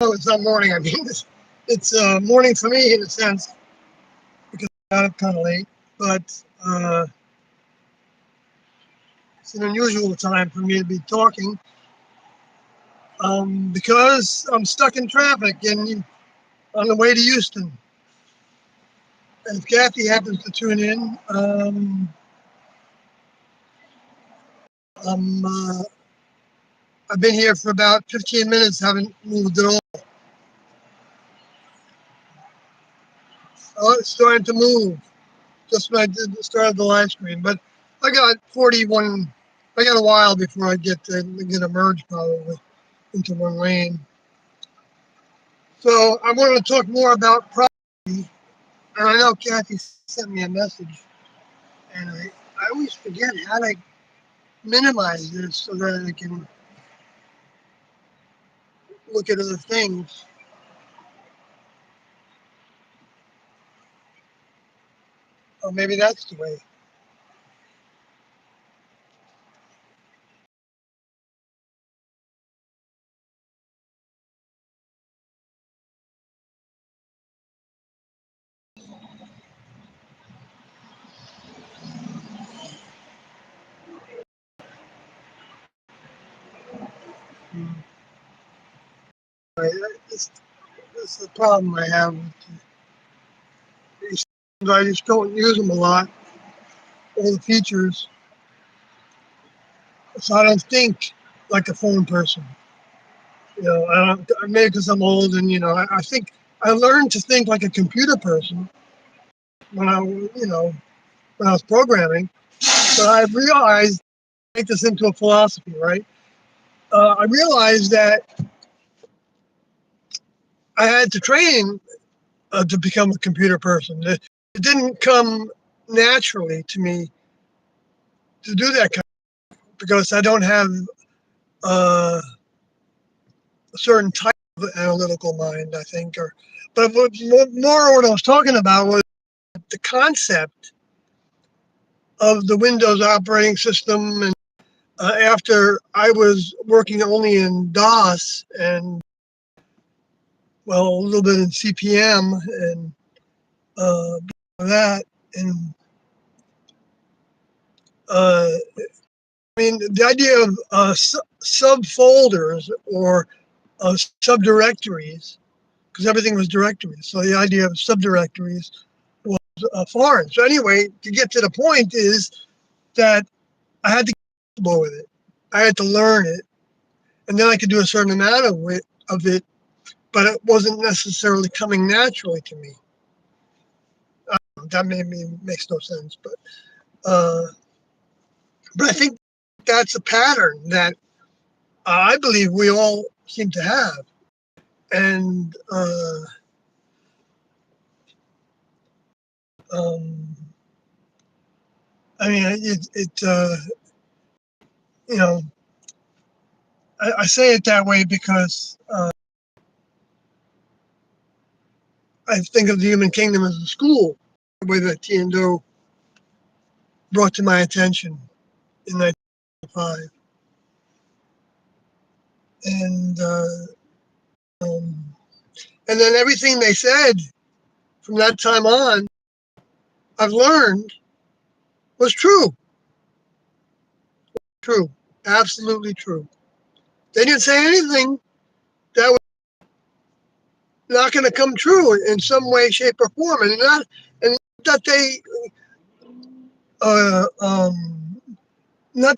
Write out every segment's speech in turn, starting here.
No, it's not morning. I mean, it's morning for me in a sense because I got up kind of late, but it's an unusual time for me to be talking because I'm stuck in traffic and on the way to Houston. And if Kathy happens to tune in, I'm, I've been here for about 15 minutes, haven't moved at all. Oh, it's starting to move just when I started the live screen, but I got 41. I got a while before I get emerge probably into one lane. So I wanted to talk more about property, and I know Kathy sent me a message, and I always forget how to minimize this so that I can look at other things. Or maybe that's the way. Right, this is the problem I have with these things. I just don't use them a lot, all the features, so I don't think like a phone person. I don't, maybe because I'm old and, I think I learned to think like a computer person when when I was programming, but I realized, make this into a philosophy, right? I realized that I had to train to become a computer person. It didn't come naturally to me to do that because I don't have uh, a certain type of analytical mind, I think. But more what I was talking about was the concept of the Windows operating system. And after I was working only in DOS and, well, a little bit in CP/M and that. And I mean, the idea of subfolders or subdirectories, because everything was directories. So the idea of subdirectories was foreign. So anyway, to get to the point is that I had to get comfortable with it. I had to learn it, and then I could do a certain amount of it, but it wasn't necessarily coming naturally to me. That maybe makes no sense, uh, but I think that's a pattern that I believe we all seem to have, and um, I mean, you know, I say it that way because I think of the human kingdom as a school, the way that Tiendo brought to my attention in 1995. And um, and then everything they said from that time on, I've learned was true. True. Absolutely true. They didn't say anything that was not going to come true in some way, shape, or form. And that they, uh, um, not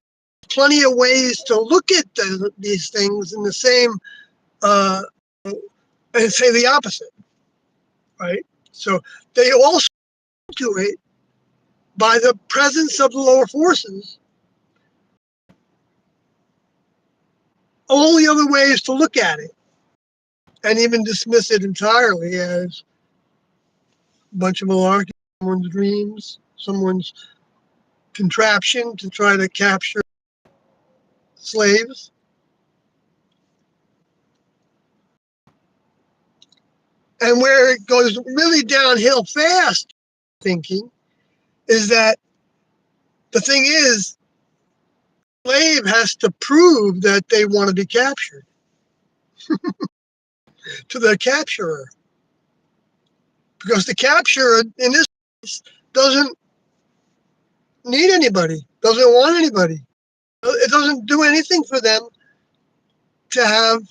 plenty of ways to look at these things in the same, uh, and say the opposite, right? So they also do it by the presence of the lower forces. All the other ways to look at it and even dismiss it entirely as a bunch of malarkey, someone's dreams, someone's contraption to try to capture slaves. And where it goes really downhill fast, thinking, is that the thing is, the slave has to prove that they want to be captured. to the capturer, because the capturer in this case doesn't need anybody, doesn't want anybody. It doesn't do anything for them to have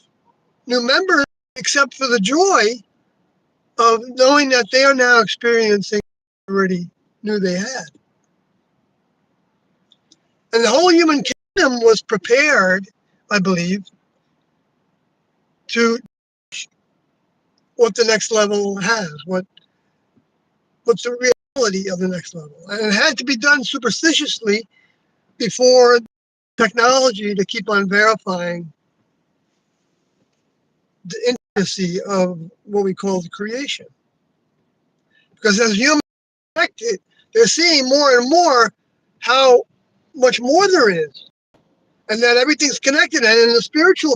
new members except for the joy of knowing that they are now experiencing what they already knew they had. And the whole human kingdom was prepared, I believe, to what the next level has, what's the reality of the next level. And it had to be done superstitiously before technology to keep on verifying the intimacy of what we call the creation. Because as humans connected, they're seeing more and more how much more there is, and that everything's connected. And in the spiritual,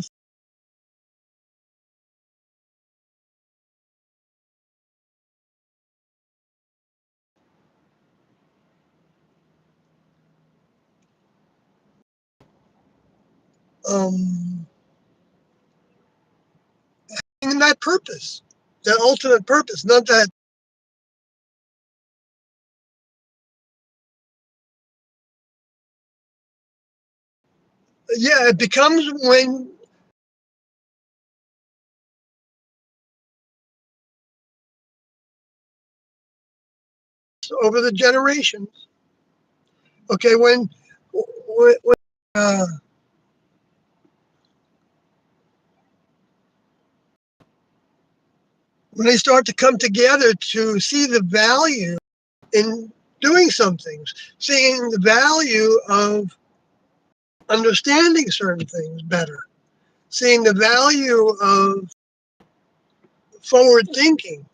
um, in that purpose, that ultimate purpose, not that. Yeah, it becomes when over the generations. Okay, when uh, when they start to come together to see the value in doing some things, seeing the value of understanding certain things better, seeing the value of forward thinking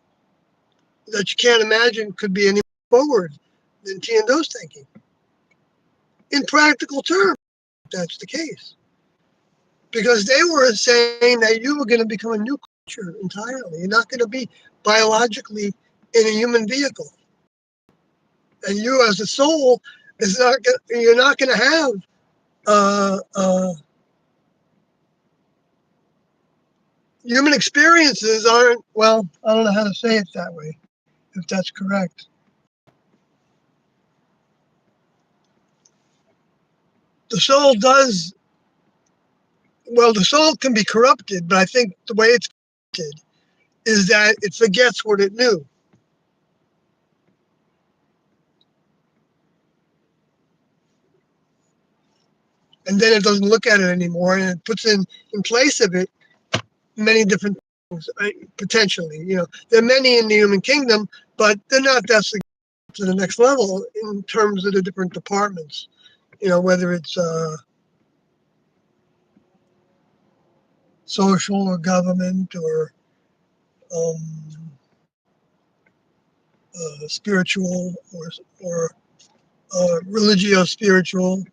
that you can't imagine could be any forward than Tiando's thinking. In practical terms, that's the case. Because they were saying that you were going to become a new creature entirely. You're not going to be biologically in a human vehicle. And you as a soul is not. You're not going to have human experiences. Aren't, well, I don't know how to say it that way, if that's correct. The soul does, well, the soul can be corrupted, but I think the way it's corrupted is that it forgets what it knew. And then it doesn't look at it anymore, and it puts in place of it many different things, potentially. You know, there are many in the human kingdom, but they're not that significant to the next level in terms of the different departments. You know, whether it's social or government or um, spiritual or religio-spiritual,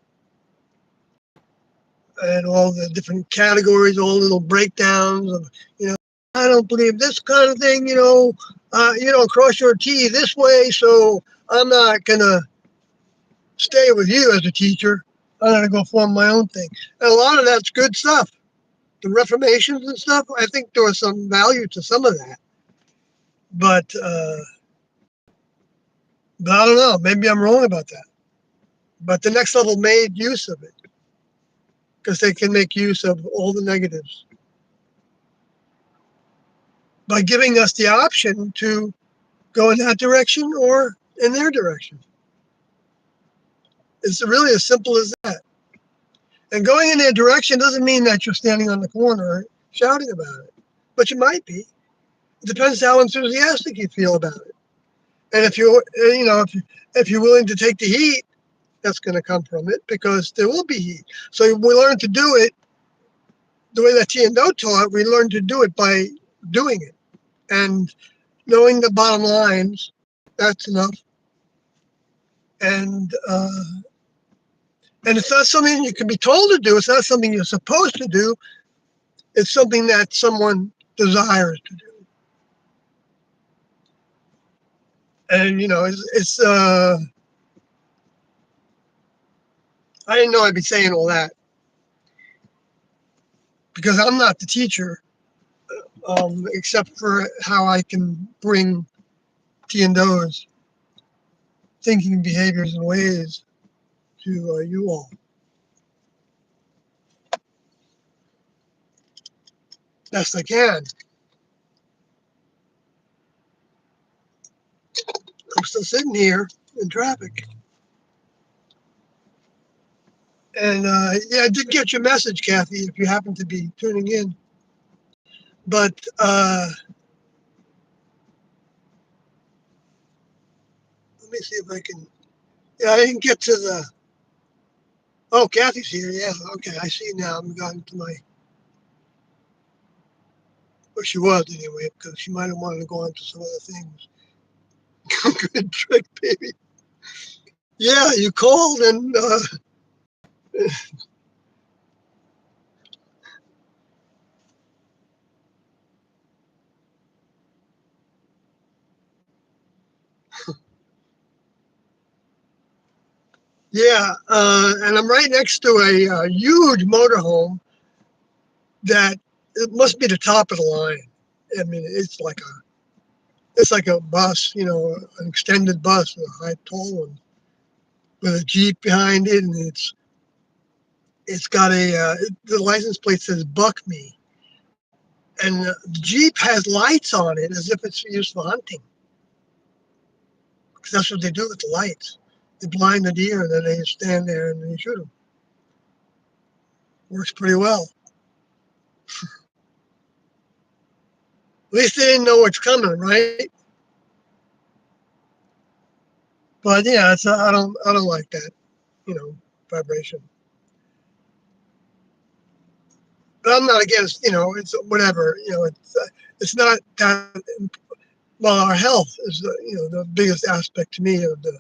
and all the different categories, all little breakdowns of, you know, I don't believe this kind of thing, you don't cross your T this way, so I'm not going to stay with you as a teacher. I'm going to go form my own thing. And a lot of that's good stuff. The Reformations and stuff, I think there was some value to some of that. But I don't know. Maybe I'm wrong about that. But the next level made use of it because they can make use of all the negatives by giving us the option to go in that direction or in their direction. It's really as simple as that. And going in their direction doesn't mean that you're standing on the corner shouting about it, but you might be. It depends how enthusiastic you feel about it. And if if you're willing to take the heat, that's going to come from it because there will be heat. So we learn to do it the way that Tiendo taught. We learn to do it by doing it and knowing the bottom lines. That's enough. And it's not something you can be told to do. It's not something you're supposed to do. It's something that someone desires to do. And I didn't know I'd be saying all that because I'm not the teacher. except for how I can bring Tiando's thinking, behaviors, and ways to you all. Best I can. I'm still sitting here in traffic. And yeah, I did get your message, Kathy, if you happen to be tuning in. But let me see if I can. Yeah, I didn't get to the. Oh, Kathy's here. Yeah, okay, I see now. I'm going to my. Well, she was anyway, because she might have wanted to go on to some other things. Good trick, baby. Yeah, you called and yeah, and I'm right next to a huge motorhome that it must be the top of the line. I mean, it's like a bus, you know, an extended bus, a high tall one with a Jeep behind it, and it's got the license plate says "Buck Me," and the Jeep has lights on it as if it's used for hunting, because that's what they do with the lights. They blind the deer, and then they stand there and they shoot them. Works pretty well. At least they didn't know what's coming, right? But yeah, I don't like that, you know, vibration. But I'm not against, you know, it's whatever, you know, it's not that. Well, our health is the, you know, the biggest aspect to me of the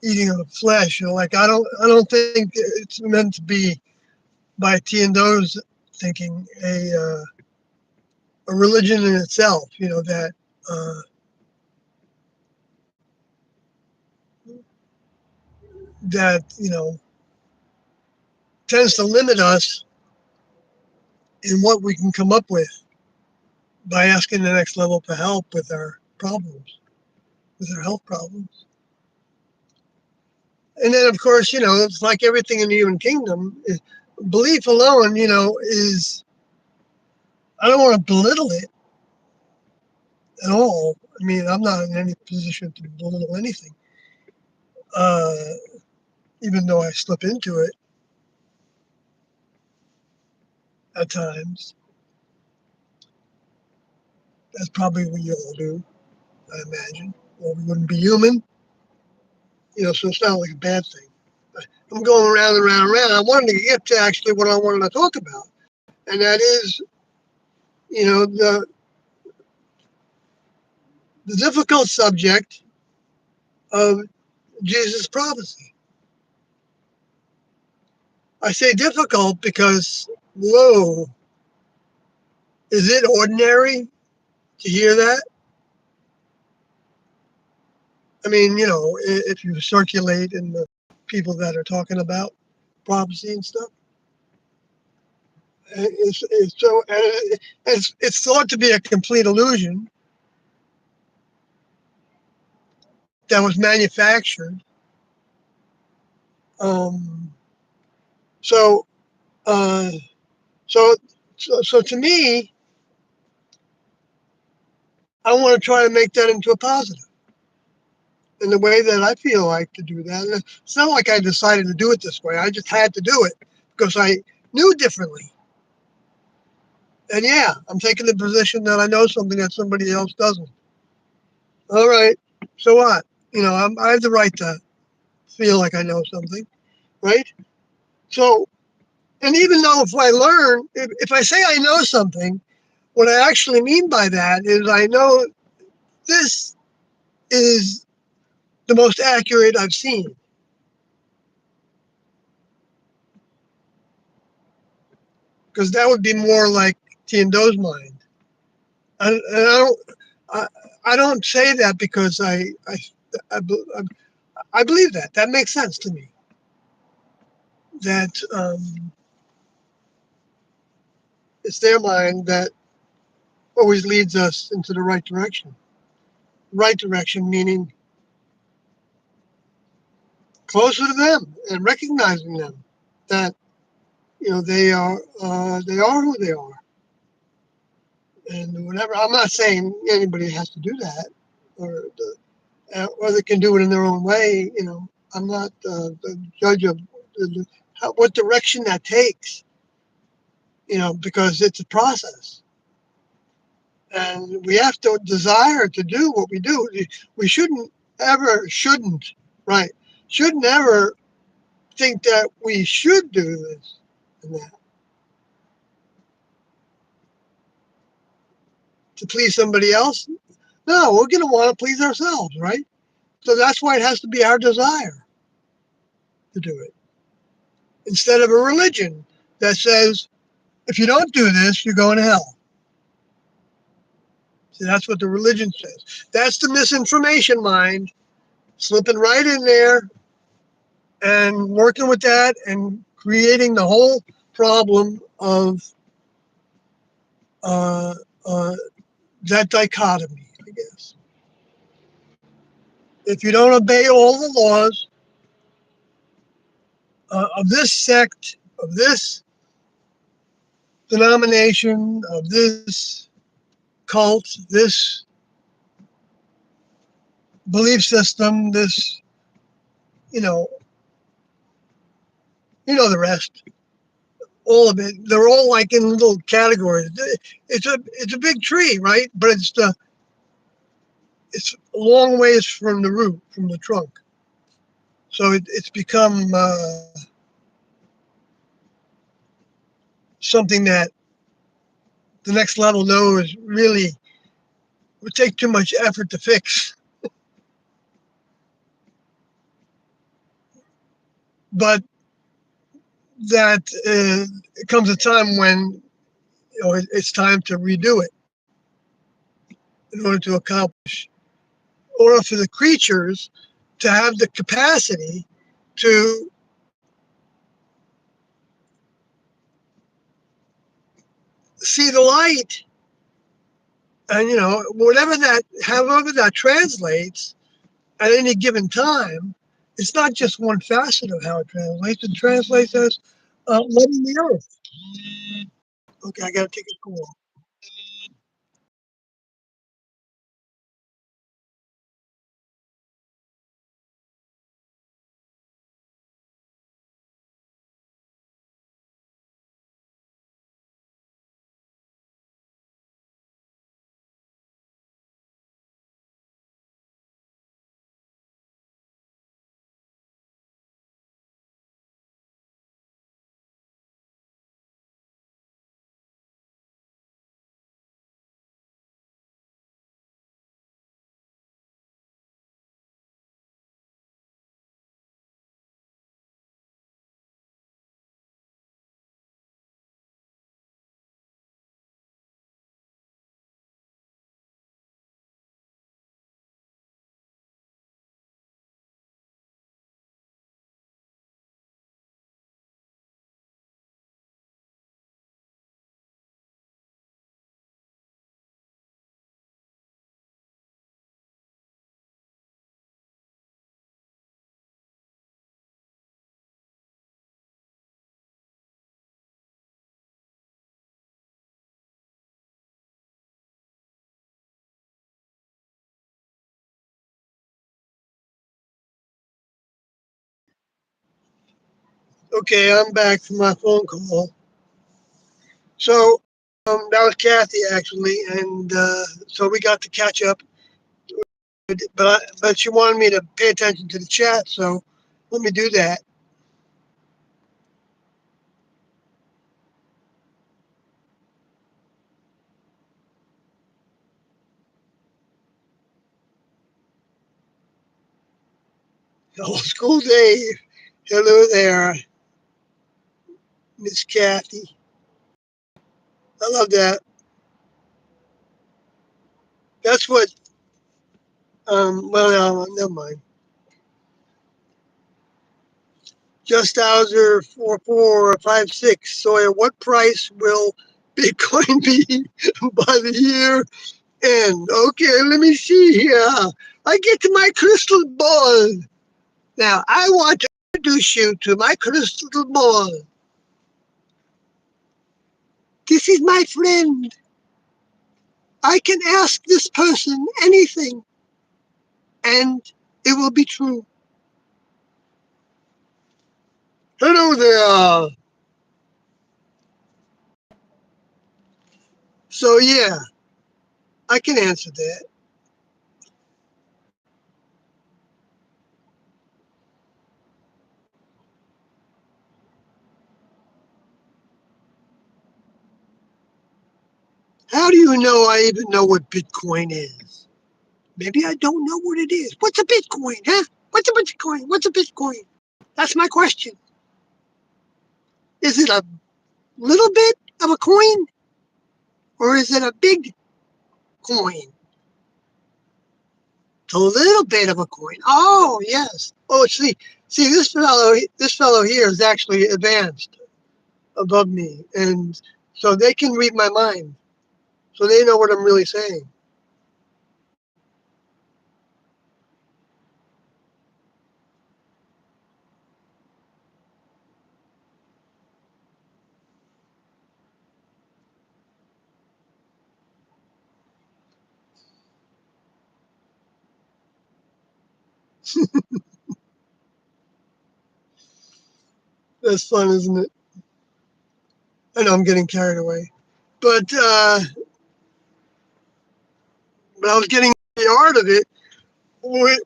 eating of flesh. You know, like I don't think it's meant to be by Tiando's thinking a religion in itself. You know uh, that you know tends to limit us in what we can come up with by asking the next level for help with our problems, with our health problems. And then, of course, you know, it's like everything in the human kingdom. Belief alone, you know, is, I don't want to belittle it at all. I mean, I'm not in any position to belittle anything, uh, even though I slip into it at times. That's probably what you all do, I imagine, or we wouldn't be human. You know, so it's not like a bad thing. I'm going around and around and around. I wanted to get to actually what I wanted to talk about, and that is, you know, the difficult subject of Jesus' prophecy. I say difficult because, whoa, is it ordinary to hear that? I mean, you know, if you circulate in the people that are talking about prophecy and stuff, it's thought to be a complete illusion that was manufactured. Um, so, uh, so, so to me, I want to try to make that into a positive in the way that I feel like to do that. And it's not like I decided to do it this way. I just had to do it because I knew differently. And yeah, I'm taking the position that I know something that somebody else doesn't. All right, so what? You know, I have the right to feel like I know something, right? So, and even though if I learn, if I say I know something, what I actually mean by that is I know this is the most accurate I've seen. Because that would be more like Tiando's mind. And I, I don't say that because I, I believe that. That makes sense to me. That It's their mind that always leads us into the right direction. Right direction meaning closer to them and recognizing them that they are who they are, and whatever. I'm not saying anybody has to do that, or they can do it in their own way. I'm not the judge of what direction that takes. Because it's a process, and we have to desire to do what we do. We shouldn't, right? Shouldn't ever think that we should do this and that to please somebody else. No, we're going to want to please ourselves, right? So that's why it has to be our desire to do it instead of a religion that says, if you don't do this, you're going to hell. See, that's what the religion says. That's the misinformation mind slipping right in there and working with that and creating the whole problem of uh, uh, that dichotomy, I guess. If you don't obey all the laws of this sect, of this denomination, of this cult, this belief system, this, you know, the rest, all of it. They're all like in little categories. It's a big tree, right? But it's a long ways from the root, from the trunk. So it's become something that the next level knows really would take too much effort to fix. But that comes a time when it's time to redo it in order to accomplish, or for the creatures to have the capacity to see the light. And however that translates at any given time, it's not just one facet of how it translates. It translates as loving the earth. Okay, I got to take a call. Okay, I'm back from my phone call. So that was Kathy actually, and so we got to catch up. But she wanted me to pay attention to the chat, so let me do that. Hello, School Dave. Hello there, Miss Kathy. I love that. That's what. Well, no, never mind. Just Hauser 4456. So, at what price will Bitcoin be by the year end? Okay, let me see here. I get to my crystal ball. Now, I want to introduce you to my crystal ball. This is my friend. I can ask this person anything, and it will be true. Hello there. So, yeah, I can answer that. How do you know I even know what Bitcoin is? Maybe I don't know what it is. What's a Bitcoin, huh? What's a Bitcoin? What's a Bitcoin? That's my question. Is it a little bit of a coin, or is it a big coin? It's a little bit of a coin. Oh, yes. Oh, see, this fellow here is actually advanced above me, and so they can read my mind, so they know what I'm really saying. That's fun, isn't it? I know I'm getting carried away, but I was getting the art of it,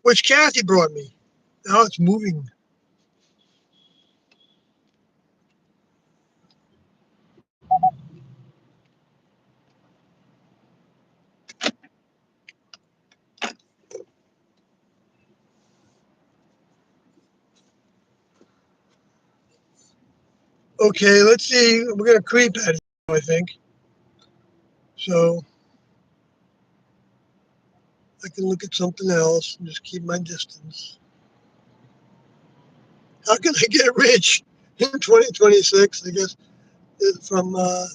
which Kathy brought me. Now it's moving. Okay, let's see. We're gonna creep at it, I think. So I can look at something else and just keep my distance. How can I get rich in 2026? I guess from I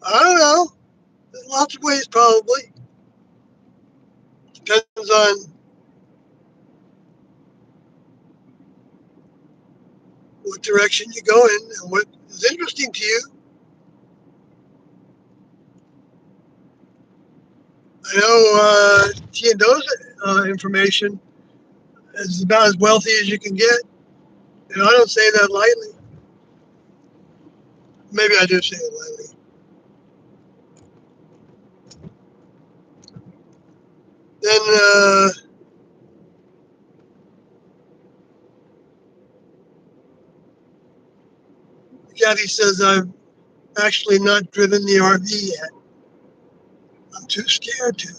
don't know. There's lots of ways, probably. Depends on what direction you go in and what is interesting to you. I know T&O's information is about as wealthy as you can get, and I don't say that lightly. Maybe I do say it lightly. Then Kathy says I've actually not driven the RV yet. I'm too scared to.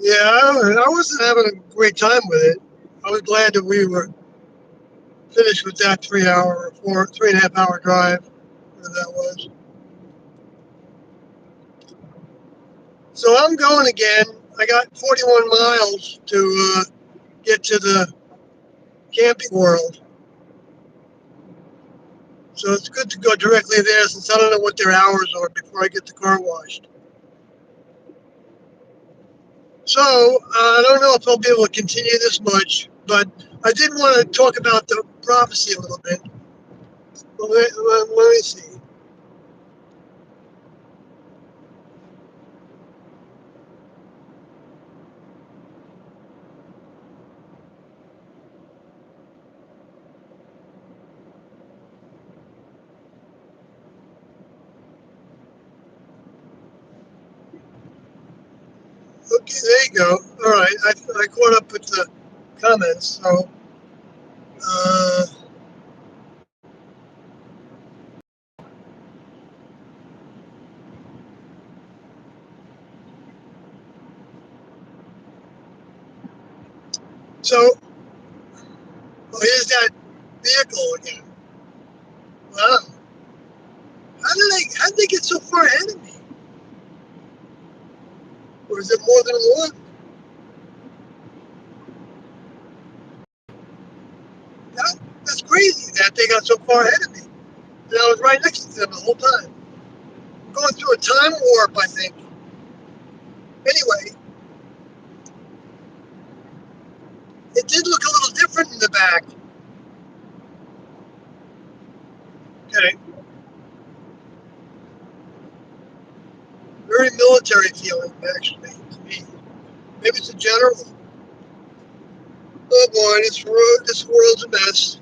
Yeah, I wasn't having a great time with it. I was glad that we were finished with that 3 hour or 3.5 hour drive, whatever that was. So I'm going again. I got 41 miles to get to the camping world. So it's good to go directly there since I don't know what their hours are before I get the car washed. So I don't know if I'll be able to continue this much, but I did want to talk about the prophecy a little bit. Let me see. Okay, there you go. All right, I caught up with the comments. Uh, so here's that vehicle again. Wow, how did they get so far ahead of me? Or is it more than one? That's crazy that they got so far ahead of me. And I was right next to them the whole time. I'm going through a time warp, I think. Anyway, it did look a little different in the back. Okay. Very military feeling, actually, to me. Maybe it's a general. Oh boy, this world's a mess.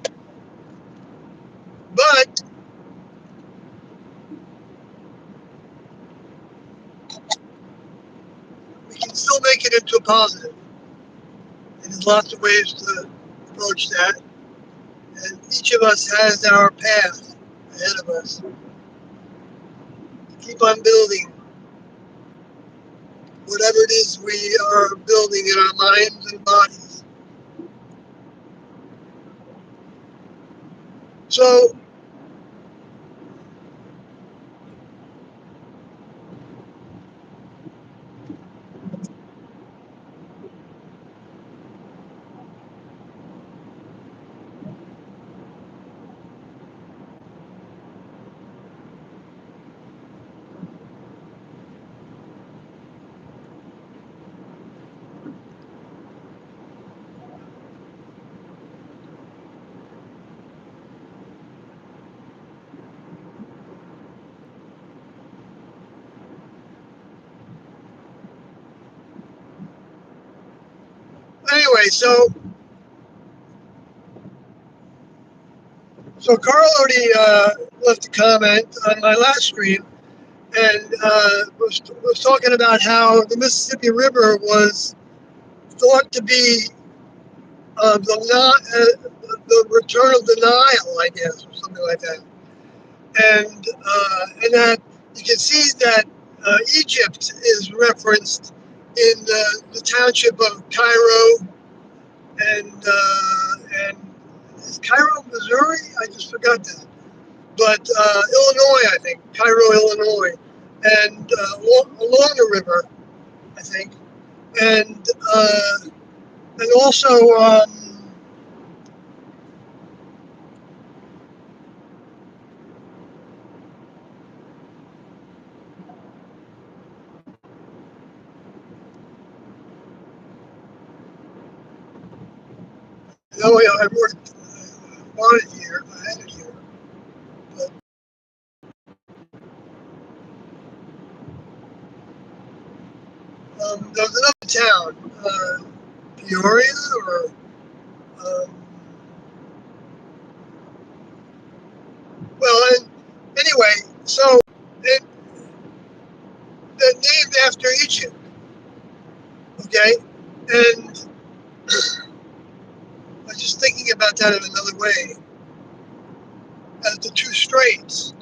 But we can still make it into a positive. And there's lots of ways to approach that. And each of us has our path ahead of us. Keep on building whatever it is we are building in our minds and bodies. So, anyway, so Carl already left a comment on my last stream and was talking about how the Mississippi River was thought to be the return of denial, I guess, or something like that. And that you can see that Egypt is referenced in the township of Cairo and is Cairo, Missouri? I just forgot that. But Illinois, I think, Cairo, Illinois, and along the river, I think, and also I wrote it here, I had it here, but there's another town, Peoria, or um, well, and anyway, so they're named after Egypt, okay, and I was just thinking about that in another way, as the two straits,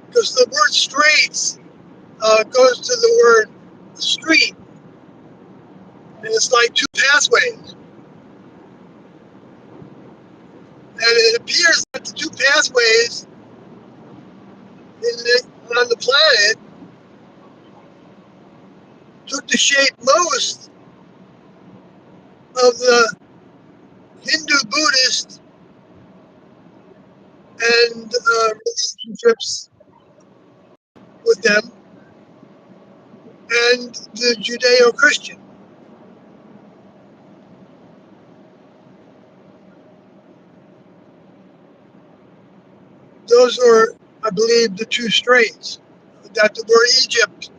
because the word straits goes to the word street, and it's like two pathways. And it appears that the two pathways on the planet took the shape most of the Hindu Buddhist and relationships with them and the Judeo Christian. Those are, I believe, the two straits that the word Egypt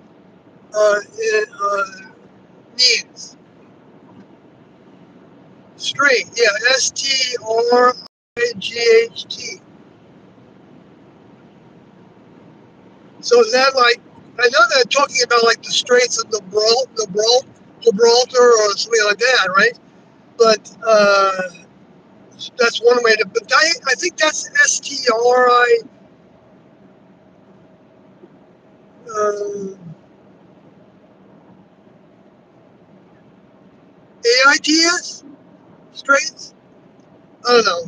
means. Strait, yeah, Stright. So is that like, I know they're talking about like the Straits of Gibraltar or something like that, right? But that's one way to, but I think that's STRI, AITS? Straits? I don't know.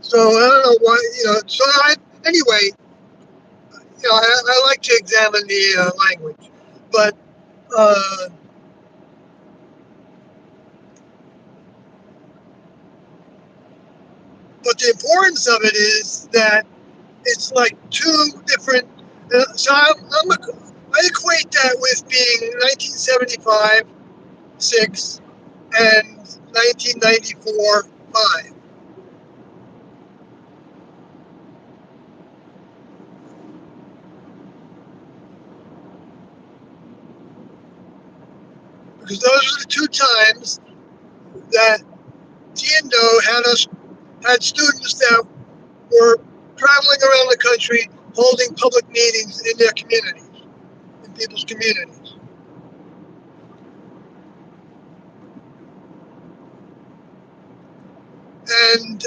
So I don't know why, so anyway, I like to examine the language, but uh, But the importance of it is that it's like two different. I equate that with being 1975 6 and 1994 5. Because those are the two times that Tiendo had students that were traveling around the country holding public meetings in their communities, in people's communities. And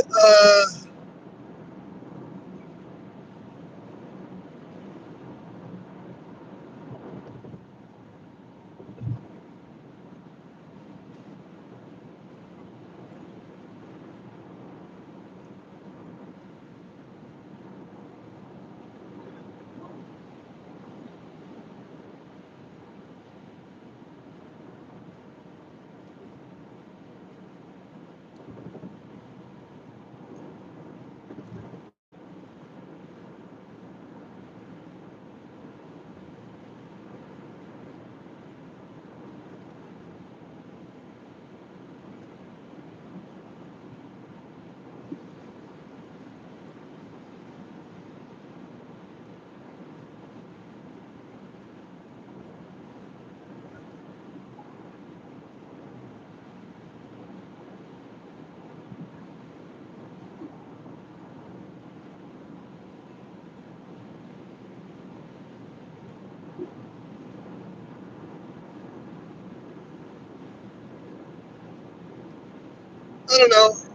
I don't know.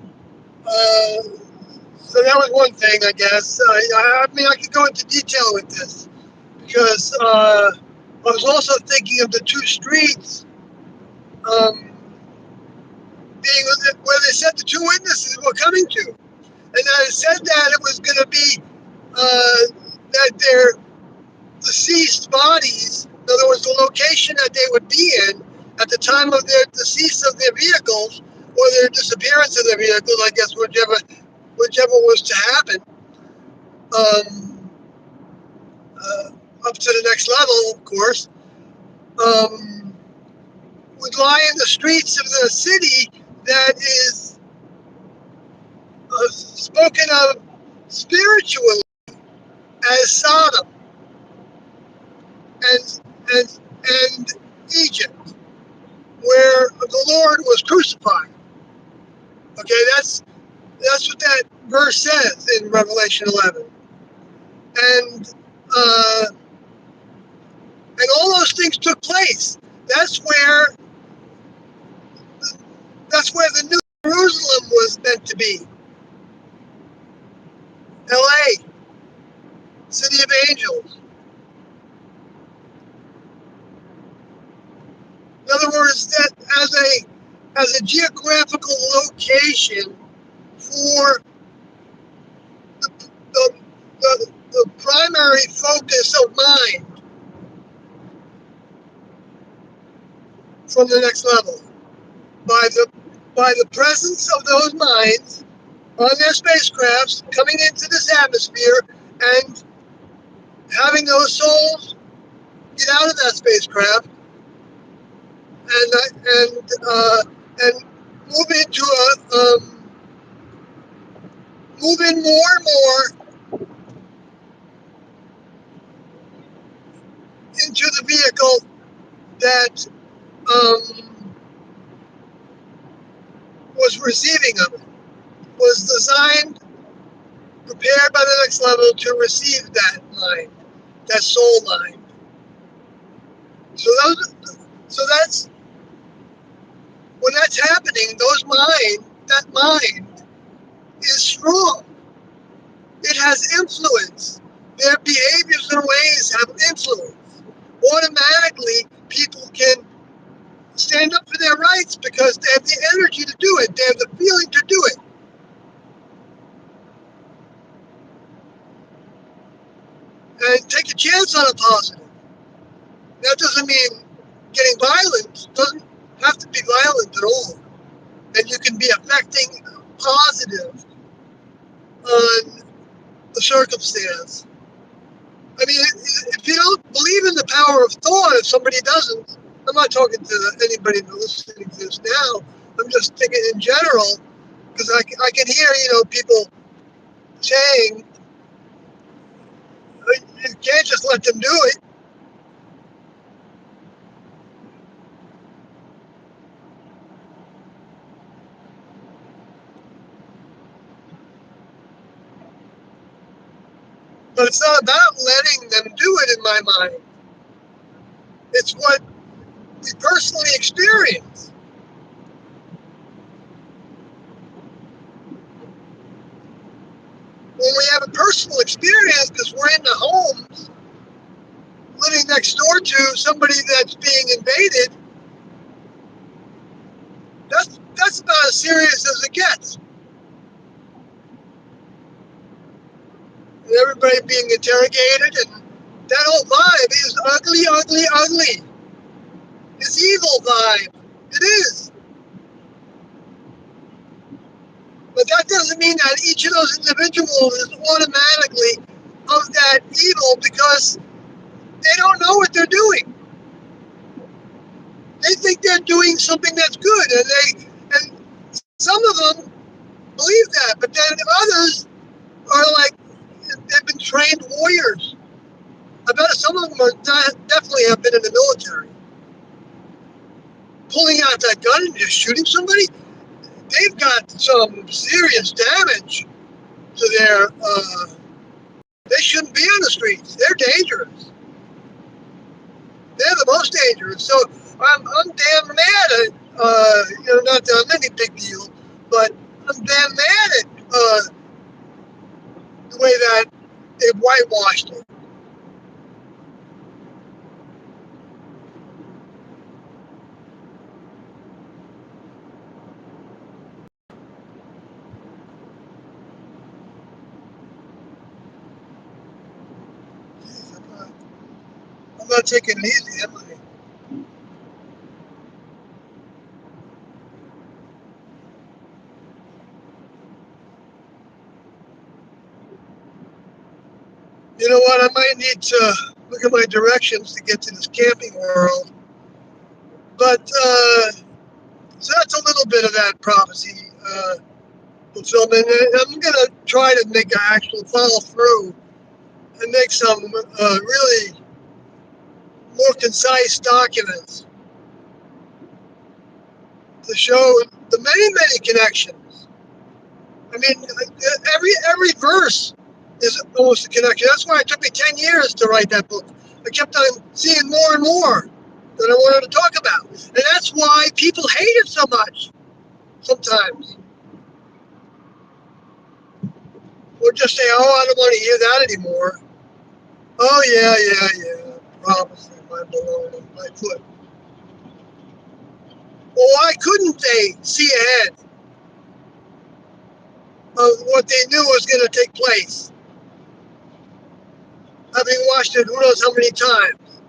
So that was one thing, I guess. I mean, I could go into detail with this because I was also thinking of the two streets um, being where they said the two witnesses were coming to. And I said that it was going to be that their deceased bodies, in other words, the location that they would be in at the time of their decease of their vehicles or their disappearance of their vehicles, I guess, whichever was to happen, um, up to the next level, of course, um, would lie in the streets of the city that is spoken of spiritually as Sodom and and and Egypt, where the Lord was crucified. Okay, that's what that verse says in Revelation 11, and uh, and all those things took place. That's where that's where the New Jerusalem was meant to be. L.A., City of Angels. In other words, that as a geographical location for the, the, the primary focus of mind from the next level by the presence of those minds on their spacecrafts coming into this atmosphere and having those souls get out of that spacecraft and move into move in more and more into the vehicle that um, was receiving of it, was designed, prepared by the next level to receive that mind, that soul mind. So that's when that's happening. That mind is strong. It has influence. Their behaviors and ways have influence. Automatically, people can stand up for their rights because they have the energy to do it. They have the feeling to do it. And take a chance on a positive. That doesn't mean getting violent. It doesn't have to be violent at all. And you can be affecting positive on the circumstance. I mean, if you don't believe in the power of thought, if somebody doesn't, I'm not talking to anybody listening to this now. I'm just thinking in general, because I can hear, people saying, you can't just let them do it. But it's not about letting them do it in my mind. It's what we personally experience. When we have a personal experience, because we're in the homes, living next door to somebody that's being invaded, that's about as serious as it gets. And everybody being interrogated, and that whole vibe is ugly, ugly, ugly. It's evil vibe. It is. But that doesn't mean that each of those individuals is automatically of that evil, because they don't know what they're doing. They think they're doing something that's good, and some of them believe that, but then others are like, they've been trained warriors. I bet some of them are definitely have been in the military. Pulling out that gun and just shooting somebody, they've got some serious damage to their. They shouldn't be on the streets. They're dangerous. They're the most dangerous. So I'm damn mad at not that I'm any big deal, but I'm damn mad at the way that they've whitewashed it. Jeez, I'm not taking it easy, am I? You know what? I might need to look at my directions to get to this camping world. But so that's a little bit of that prophecy fulfillment. And I'm going to try to make an actual follow through and make some really more concise documents to show the many, many connections. I mean, every verse is almost a connection. That's why it took me 10 years to write that book. I kept on seeing more and more that I wanted to talk about. And that's why people hate it so much sometimes. Or just say, oh, I don't want to hear that anymore. Oh, yeah. Prophecy, my baloney, my foot. Well, why couldn't they see ahead of what they knew was going to take place? Having watched it who knows how many times.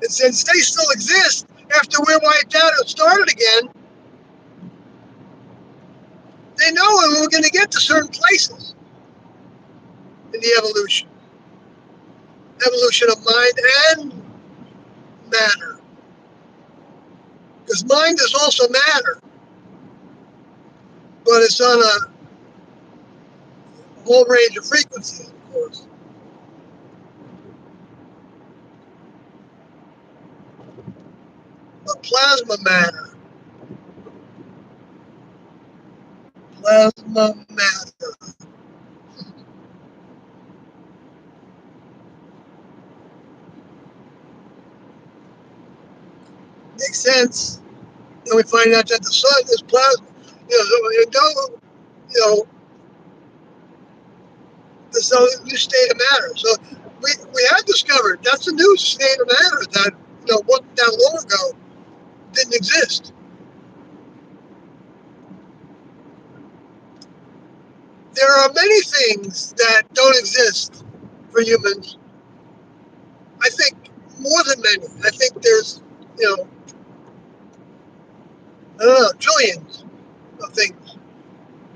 And since they still exist after we're wiped out and started again, they know when we're going to get to certain places in the evolution. Evolution of mind and matter. Because mind is also matter, but it's on a whole range of frequencies, of course. But plasma matter. Plasma matter. Makes sense. Then we find out that the sun is plasma. There's no new state of matter. So we had discovered that's a new state of matter that, wasn't that long ago, didn't exist. There are many things that don't exist for humans. I think more than many. I think there's you know, I don't know, trillions of things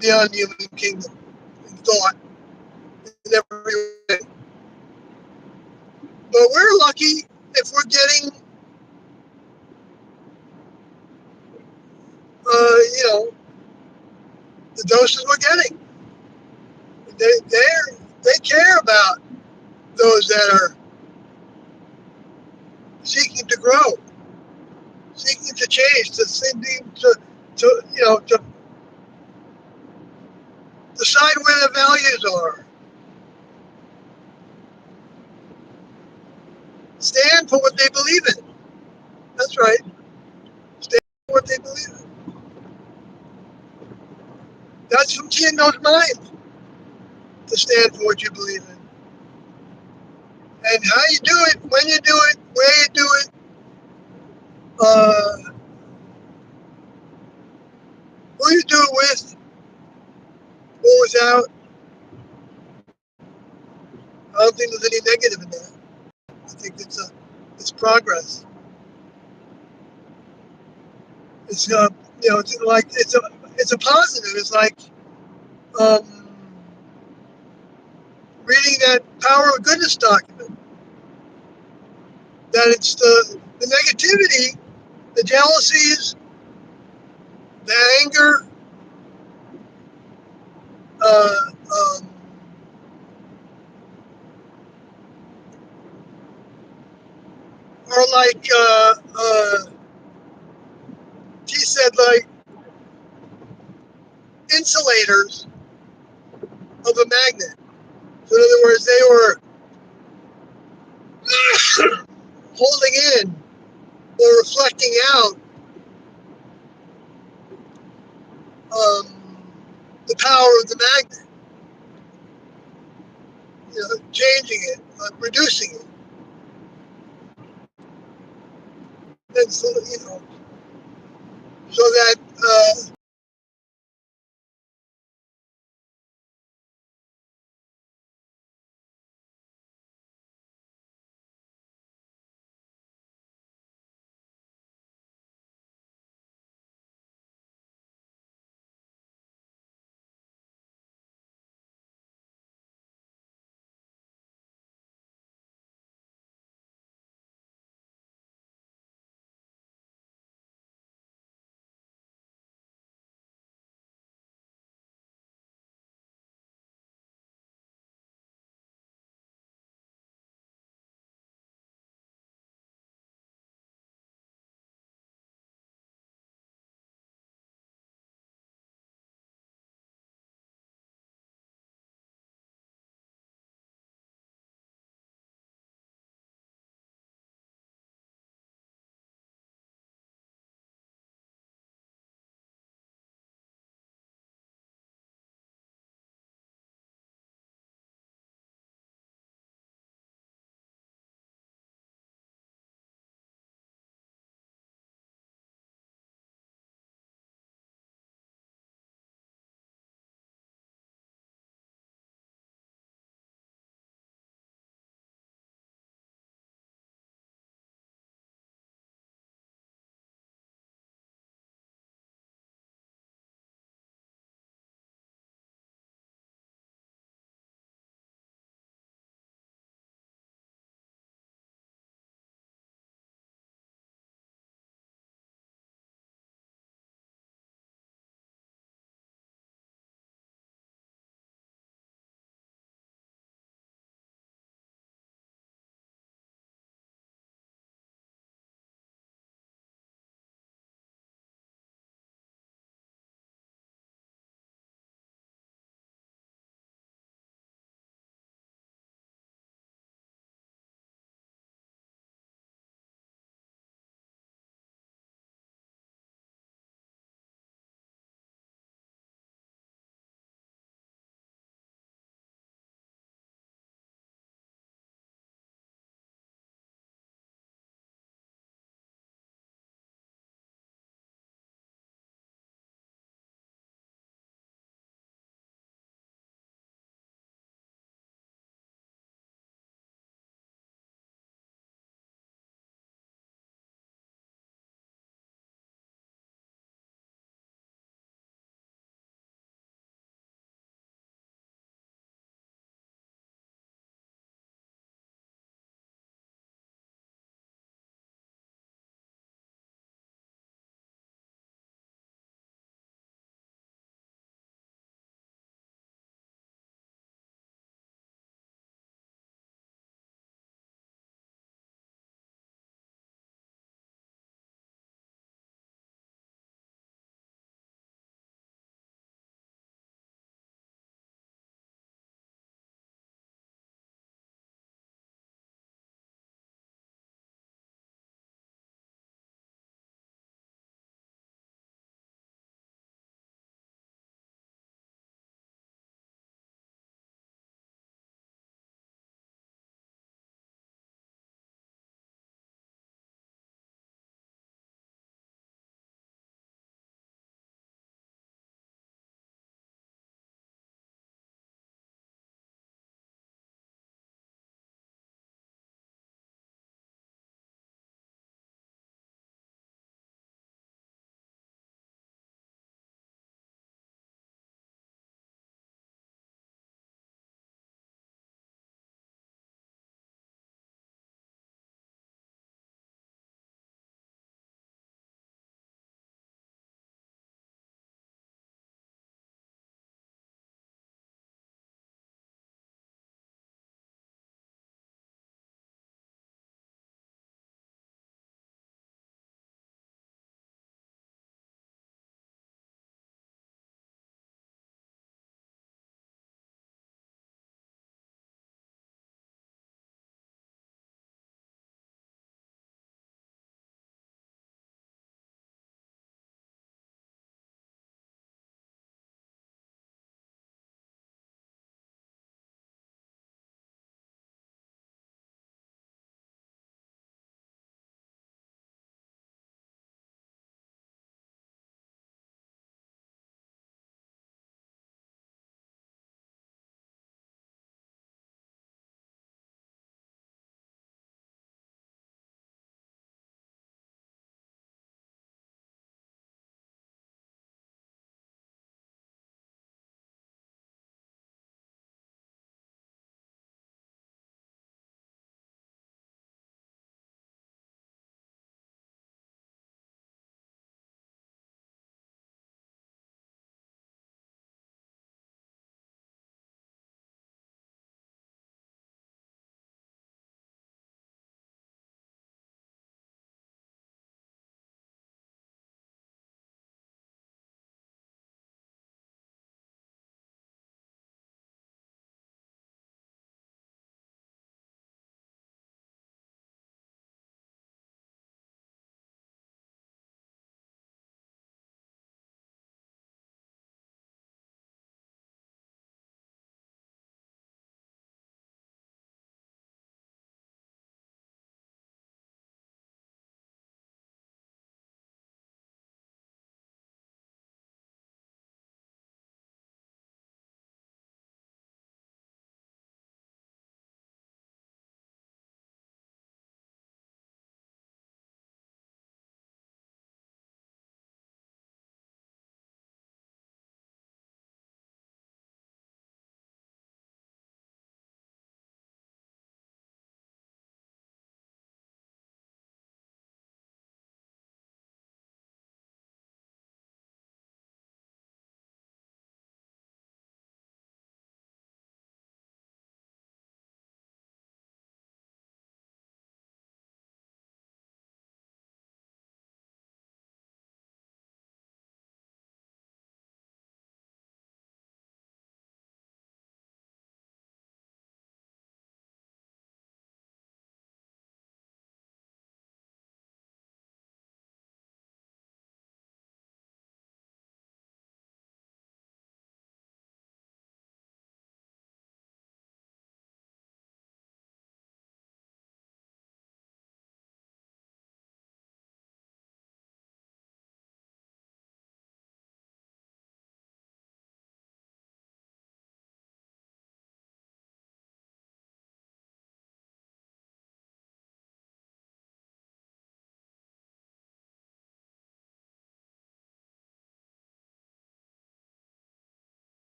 beyond the human kingdom in thought in every way. But we're lucky if we're getting, the doses we're getting. They care about those that are seeking to grow, seeking to change, to decide where their values are, stand for what they believe in. That's right, stand for what they believe in. That's from Tiano's mind, to stand for what you believe in. And how you do it, when you do it, where you do it, uh, who you do it with or without, I don't think there's any negative in that. I think it's progress. It's it's a positive. It's like um, reading that Power of Goodness document. That it's the negativity, the jealousies, the anger, uh, um, are like he said, like insulators of a magnet. So in other words, they were holding in or reflecting out um, the power of the magnet, changing it, reducing it, and so that